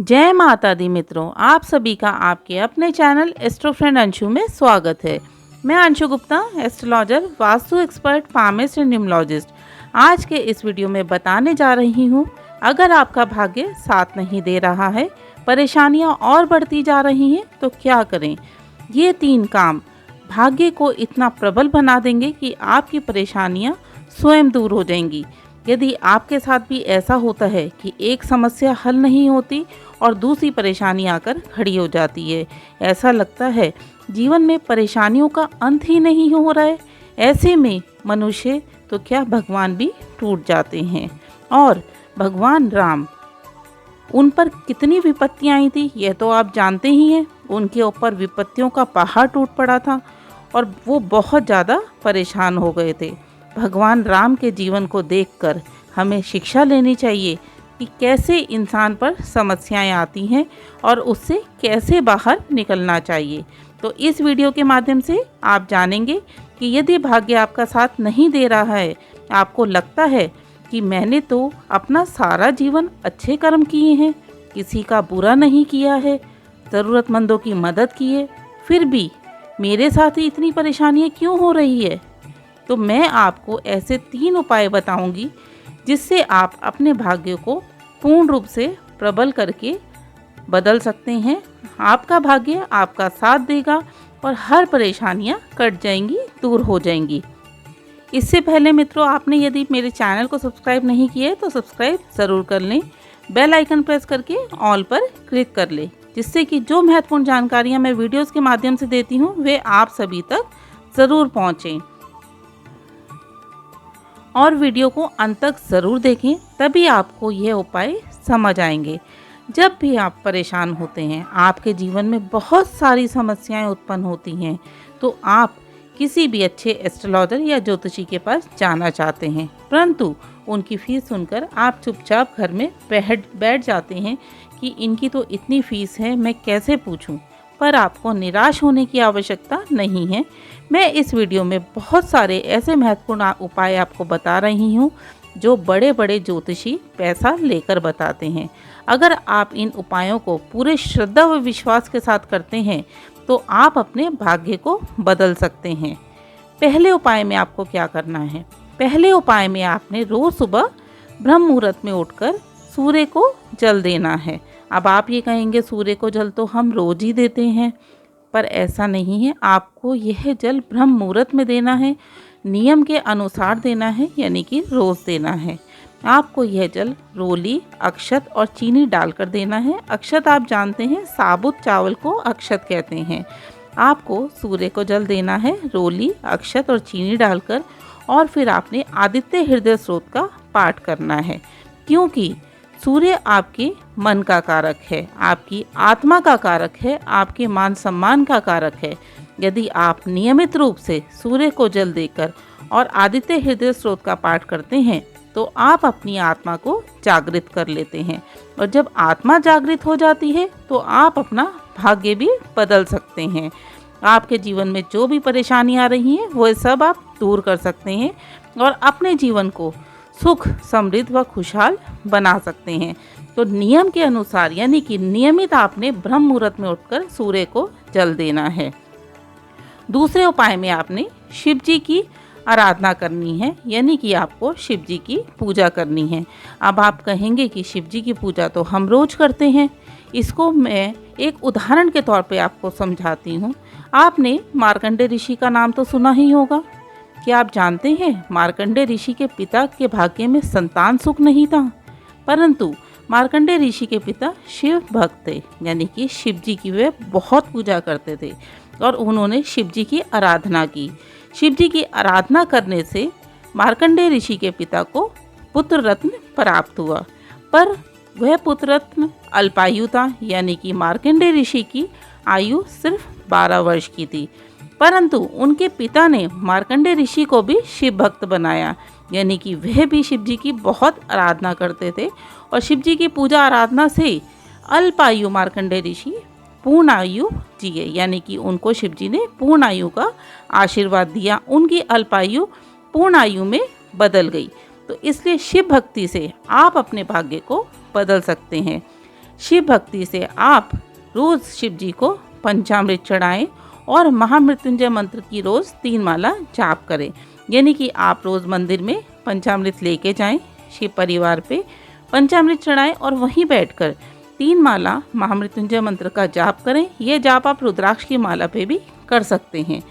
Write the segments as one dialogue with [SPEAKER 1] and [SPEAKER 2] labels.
[SPEAKER 1] जय माता दी मित्रों, आप सभी का आपके अपने चैनल एस्ट्रो फ्रेंड अंशु में स्वागत है। मैं Anshu Gupta, astrologer, vastu expert, palmist and numerologist. आज के इस वीडियो में बताने जा रही हूँ, अगर आपका भाग्य साथ नहीं दे रहा है, परेशानियाँ और बढ़ती जा रही हैं तो क्या करें। ये 3 काम भाग्य को इतना प्रबल बना देंगे कि आपकी परेशानियाँ स्वयं दूर हो जाएंगी। यदि आपके साथ भी ऐसा होता है कि एक समस्या हल नहीं होती और दूसरी परेशानी आकर खड़ी हो जाती है, ऐसा लगता है जीवन में परेशानियों का अंत ही नहीं हो रहा है, ऐसे में मनुष्य तो क्या भगवान भी टूट जाते हैं। और भगवान राम, उन पर कितनी विपत्तियां आई थी यह तो आप जानते ही हैं। उनके ऊपर विपत्तियों का पहाड़ टूट पड़ा था और वो बहुत ज़्यादा परेशान हो गए थे। भगवान राम के जीवन को देखकर हमें शिक्षा लेनी चाहिए कि कैसे इंसान पर समस्याएं आती हैं और उससे कैसे बाहर निकलना चाहिए। तो इस वीडियो के माध्यम से आप जानेंगे कि यदि भाग्य आपका साथ नहीं दे रहा है, आपको लगता है कि मैंने तो अपना सारा जीवन अच्छे कर्म किए हैं, किसी का बुरा नहीं किया है, ज़रूरतमंदों की मदद की है, फिर भी मेरे साथ ही इतनी परेशानियां क्यों हो रही है। तो मैं आपको ऐसे 3 उपाय बताऊंगी जिससे आप अपने भाग्य को पूर्ण रूप से प्रबल करके बदल सकते हैं। आपका भाग्य आपका साथ देगा और हर परेशानियां कट जाएंगी, दूर हो जाएंगी। इससे पहले मित्रों, आपने यदि मेरे चैनल को सब्सक्राइब नहीं किया है तो सब्सक्राइब ज़रूर कर लें। बेल आइकन प्रेस करके ऑल पर क्लिक कर लें, जिससे कि जो महत्वपूर्ण जानकारियाँ मैं वीडियोज़ के माध्यम से देती हूँ वे आप सभी तक ज़रूर पहुँचें। और वीडियो को अंत तक ज़रूर देखें, तभी आपको ये उपाय समझ आएंगे। जब भी आप परेशान होते हैं, आपके जीवन में बहुत सारी समस्याएं उत्पन्न होती हैं, तो आप किसी भी अच्छे एस्ट्रोलॉजर या ज्योतिषी के पास जाना चाहते हैं, परंतु उनकी फ़ीस सुनकर आप चुपचाप घर में बैठ जाते हैं कि इनकी तो इतनी फ़ीस है, मैं कैसे पूछूं। पर आपको निराश होने की आवश्यकता नहीं है। मैं इस वीडियो में बहुत सारे ऐसे महत्वपूर्ण उपाय आपको बता रही हूँ जो बड़े बड़े ज्योतिषी पैसा लेकर बताते हैं। अगर आप इन उपायों को पूरे श्रद्धा व विश्वास के साथ करते हैं तो आप अपने भाग्य को बदल सकते हैं। पहले उपाय में आपको क्या करना है? पहले उपाय में आपने रोज़ सुबह ब्रह्म मुहूर्त में उठकर सूर्य को जल देना है। अब आप ये कहेंगे सूर्य को जल तो हम रोज़ ही देते हैं, पर ऐसा नहीं है। आपको यह जल ब्रह्म मुहूर्त में देना है, नियम के अनुसार देना है, यानी कि रोज़ देना है। आपको यह जल रोली, अक्षत और चीनी डालकर देना है। अक्षत आप जानते हैं, साबुत चावल को अक्षत कहते हैं। आपको सूर्य को जल देना है रोली, अक्षत और चीनी डालकर, और फिर आपने आदित्य हृदय स्रोत का पाठ करना है, क्योंकि सूर्य आपके मन का कारक है, आपकी आत्मा का कारक है, आपके मान सम्मान का कारक है। यदि आप नियमित रूप से सूर्य को जल देकर और आदित्य हृदय स्रोत का पाठ करते हैं तो आप अपनी आत्मा को जागृत कर लेते हैं, और जब आत्मा जागृत हो जाती है तो आप अपना भाग्य भी बदल सकते हैं। आपके जीवन में जो भी परेशानी आ रही है वो सब आप दूर कर सकते हैं और अपने जीवन को सुख, समृद्ध व खुशहाल बना सकते हैं। तो नियम के अनुसार, यानी कि नियमित आपने ब्रह्म मुहूर्त में उठकर सूर्य को जल देना है। दूसरे उपाय में आपने शिव जी की आराधना करनी है, यानी कि आपको शिव जी की पूजा करनी है। अब आप कहेंगे कि शिव जी की पूजा तो हम रोज करते हैं। इसको मैं एक उदाहरण के तौर पे आपको समझाती हूँ। आपने मार्कंडेय ऋषि का नाम तो सुना ही होगा। क्या आप जानते हैं मार्कंडेय ऋषि के पिता के भाग्य में संतान सुख नहीं था, परंतु मार्कंडेय ऋषि के पिता शिव भक्त थे, यानी कि शिव जी की वे बहुत पूजा करते थे और उन्होंने शिव जी की आराधना की। शिव जी की आराधना करने से मार्कंडेय ऋषि के पिता को पुत्र रत्न प्राप्त हुआ, पर वह पुत्र रत्न अल्पायु था, यानी कि मार्कंडेय ऋषि की आयु सिर्फ 12 वर्ष की थी। परंतु उनके पिता ने मार्कंडेय ऋषि को भी शिव भक्त बनाया, यानी कि वह भी शिव जी की बहुत आराधना करते थे, और शिव जी की पूजा आराधना से अल्पायु मार्कंडेय ऋषि पूर्ण आयु जिए, यानी कि उनको शिव जी ने पूर्ण आयु का आशीर्वाद दिया। उनकी अल्पायु पूर्ण आयु में बदल गई। तो इसलिए शिव भक्ति से आप अपने भाग्य को बदल सकते हैं। शिव भक्ति से आप रोज़ शिव जी को पंचामृत चढ़ाएं और महामृत्युंजय मंत्र की रोज़ 3 माला जाप करें। यानी कि आप रोज़ मंदिर में पंचामृत लेके जाएं, शिव परिवार पे पंचामृत चढ़ाएं और वहीं बैठकर 3 माला महामृत्युंजय मंत्र का जाप करें। यह जाप आप रुद्राक्ष की माला पे भी कर सकते हैं।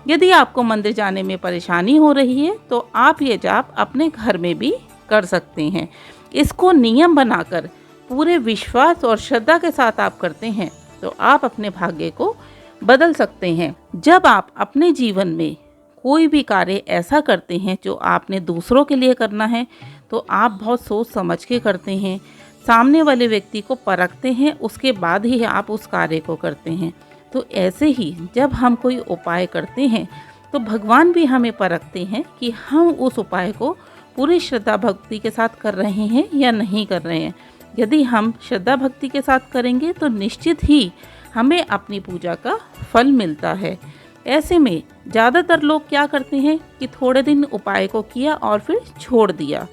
[SPEAKER 1] यदि आपको मंदिर जाने में परेशानी हो रही है तो आप ये जाप अपने घर में भी कर सकते हैं। इसको नियम बनाकर पूरे विश्वास और श्रद्धा के साथ आप करते हैं तो आप अपने भाग्य को बदल सकते हैं। जब आप अपने जीवन में कोई भी कार्य ऐसा करते हैं जो आपने दूसरों के लिए करना है तो आप बहुत सोच समझ के करते हैं, सामने वाले व्यक्ति को परखते हैं, उसके बाद ही आप उस कार्य को करते हैं। तो ऐसे ही जब हम कोई उपाय करते हैं तो भगवान भी हमें परखते हैं कि हम उस उपाय को पूरी श्रद्धा भक्ति के साथ कर रहे हैं या नहीं कर रहे हैं। यदि हम श्रद्धा भक्ति के साथ करेंगे तो निश्चित ही हमें अपनी पूजा का फल मिलता है। ऐसे में ज़्यादातर लोग क्या करते हैं कि थोड़े दिन उपाय को किया और फिर छोड़ दिया,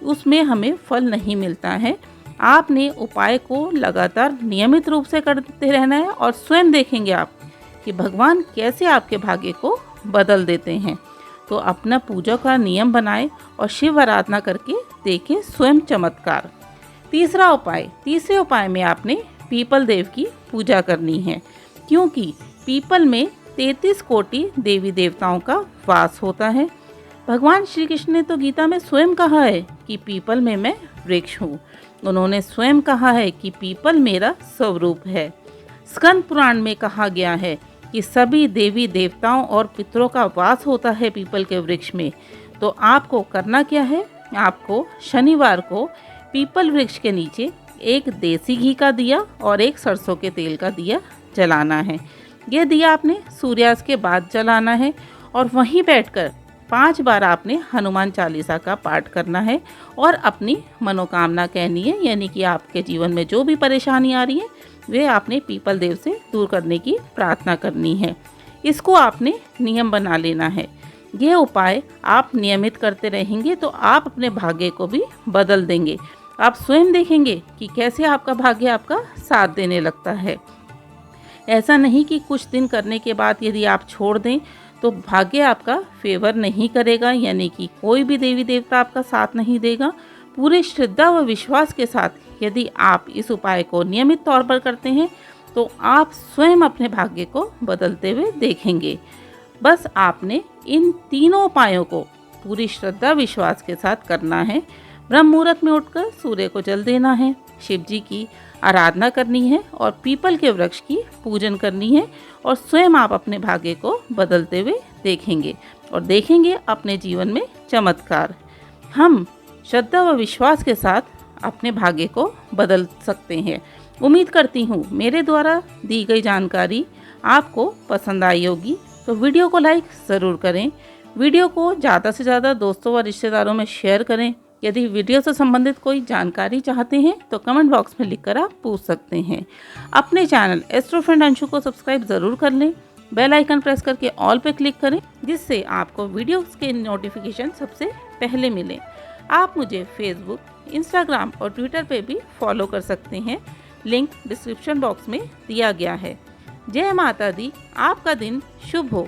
[SPEAKER 1] उसमें हमें फल नहीं मिलता है। आपने उपाय को लगातार नियमित रूप से करते रहना है और स्वयं देखेंगे आप कि भगवान कैसे आपके भाग्य को बदल देते हैं। तो अपना पूजा का नियम बनाएं और शिव आराधना करके देखें स्वयं चमत्कार। तीसरे उपाय में आपने पीपल देव की पूजा करनी है, क्योंकि पीपल में 33 कोटि देवी देवताओं का वास होता है। भगवान श्री कृष्ण ने तो गीता में स्वयं कहा है कि पीपल में मैं वृक्ष हूँ। उन्होंने स्वयं कहा है कि पीपल मेरा स्वरूप है। स्कंद पुराण में कहा गया है कि सभी देवी देवताओं और पितरों का वास होता है पीपल के वृक्ष में। तो आपको करना क्या है, आपको शनिवार को पीपल वृक्ष के नीचे एक देसी घी का दिया और एक सरसों के तेल का दिया जलाना है। यह दिया आपने सूर्यास्त के बाद जलाना है और वहीं बैठकर 5 बार आपने हनुमान चालीसा का पाठ करना है और अपनी मनोकामना कहनी है। यानी कि आपके जीवन में जो भी परेशानी आ रही है वे आपने पीपल देव से दूर करने की प्रार्थना करनी है। इसको आपने नियम बना लेना है। यह उपाय आप नियमित करते रहेंगे तो आप अपने भाग्य को भी बदल देंगे। आप स्वयं देखेंगे कि कैसे आपका भाग्य आपका साथ देने लगता है। ऐसा नहीं कि कुछ दिन करने के बाद यदि आप छोड़ दें तो भाग्य आपका फेवर नहीं करेगा, यानी कि कोई भी देवी देवता आपका साथ नहीं देगा। पूरे श्रद्धा व विश्वास के साथ यदि आप इस उपाय को नियमित तौर पर करते हैं तो आप स्वयं अपने भाग्य को बदलते हुए देखेंगे। बस आपने इन तीनों उपायों को पूरी श्रद्धा विश्वास के साथ करना है। ब्रह्म मुहूर्त में उठकर सूर्य को जल देना है, शिव जी की आराधना करनी है और पीपल के वृक्ष की पूजन करनी है और स्वयं आप अपने भाग्य को बदलते हुए देखेंगे और देखेंगे अपने जीवन में चमत्कार। हम श्रद्धा व विश्वास के साथ अपने भाग्य को बदल सकते हैं। उम्मीद करती हूँ मेरे द्वारा दी गई जानकारी आपको पसंद आई होगी। तो वीडियो को लाइक ज़रूर करें, वीडियो को ज़्यादा से ज़्यादा दोस्तों व रिश्तेदारों में शेयर करें। यदि वीडियो से संबंधित कोई जानकारी चाहते हैं तो कमेंट बॉक्स में लिखकर आप पूछ सकते हैं। अपने चैनल एस्ट्रो फ्रेंड अंशु को सब्सक्राइब ज़रूर कर लें, बेल आइकन प्रेस करके ऑल पे क्लिक करें जिससे आपको वीडियोस के नोटिफिकेशन सबसे पहले मिलें। आप मुझे फेसबुक, इंस्टाग्राम और ट्विटर पे भी फॉलो कर सकते हैं, लिंक डिस्क्रिप्शन बॉक्स में दिया गया है। जय माता दी, आपका दिन शुभ हो।